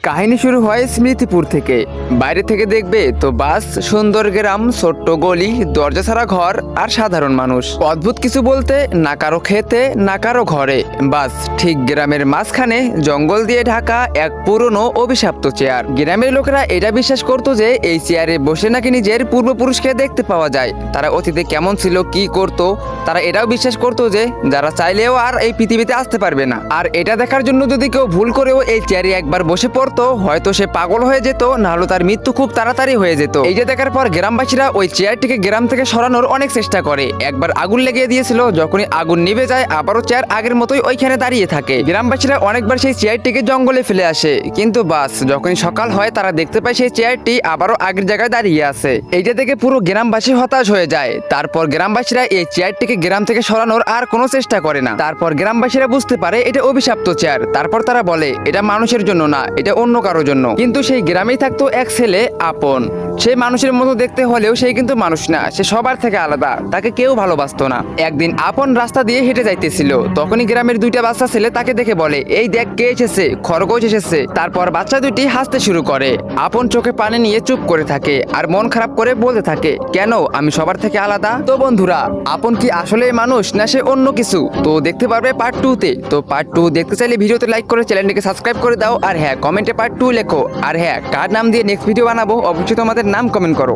কাহিনী শুরু হয় স্মৃতিপুর থেকে। বাইরে থেকে দেখবে তো বাস, সুন্দর গ্রাম, ছোট্ট গলি, দরজা ছাড়া ঘর আর সাধারণ মানুষ। অদ্ভুত কিছু বলতে না কারো খেতে না কারো ঘরে, বাস ঠিক গ্রামের মাঝখানে জঙ্গল দিয়ে ঢাকা এক পুরনো অভিশপ্ত চেয়ার। গ্রামের লোকেরা এটা বিশ্বাস করতো যে এই চেয়ারে বসে নাকি নিজের পূর্বপুরুষকে দেখতে পাওয়া যায়। তারা অতীতে কেমন ছিল, কি করত, তারা এটাও বিশ্বাস করতো যে যারা চাইলেও আর এই পৃথিবীতে আসতে পারবে না। আর এটা দেখার জন্য যদি কেউ ভুল করেও এই চেয়ারে একবার বসে পড়তো, হয়তো সে পাগল হয়ে যেত, না হলে তার মৃত্যু খুব তাড়াতাড়ি হয়ে যেত। এই যে দেখার পর গ্রামবাসীরা ওই চেয়ারটিকে গ্রাম থেকে সরানোর অনেক চেষ্টা করে। একবার আগুন লেগে দিয়েছিল, যখনই আগুন নিভে যায় আবারও চেয়ার আগের মতোই ওইখানে দাঁড়িয়ে থাকে। গ্রামবাসীরা অনেকবার সেই চেয়ারটিকে জঙ্গলে ফেলে আসে, কিন্তু বাস যখনই সকাল হয় তারা দেখতে পায় সেই চেয়ারটি আবারও আগের জায়গায় দাঁড়িয়ে আছে। এইটা দেখে পুরো গ্রামবাসী হতাশ হয়ে যায়। তারপর গ্রামবাসীরা এই চেয়ারটিকে গ্রাম থেকে সরানোর আর কোনো চেষ্টা করে না। তারপর গ্রামবাসীরা বুঝতে পারে এটা অভিশপ্ত চেয়ার। তারপর তারা বলে এটা মানুষের জন্য না, এটা অন্য কারোর জন্য। কিন্তু সেই গ্রামেই থাকতো এক ছেলে, আপন। সে মানুষের মতো দেখতে হলেও সে কিন্তু মানুষ না, সে সবার থেকে আলাদা, তাকে কেউ ভালোবাসতো না। একদিন আপন রাস্তা দিয়ে হেঁটে যাইতেছিল, তখনই গ্রামের দুইটা বাচ্চা ছেলে তাকে দেখে বলে, এই দেখ কে এসেছে, খরগোশ এসেছে। তারপর বাচ্চা দুটি হাসতে শুরু করে। আপন চোখে পানি নিয়ে চুপ করে থাকে আর মন খারাপ করে বলতে থাকে, কেন আমি সবার থেকে আলাদা? তো বন্ধুরা, আপন কি আসলে মানুষ না সে অন্য কিছু? তো দেখতে পারবে পার্ট 2 তে। তো পার্ট 2 দেখতে চাইলে ভিডিওতে লাইক করে চ্যানেলটিকে সাবস্ক্রাইব করে দাও। আর হ্যাঁ, কমেন্টে পার্ট 2 লেখো। আর হ্যাঁ, কার নাম দিয়ে নেক্সট ভিডিও বানাবো অবশ্যই তোমাদের নাম কমেন্ট করো।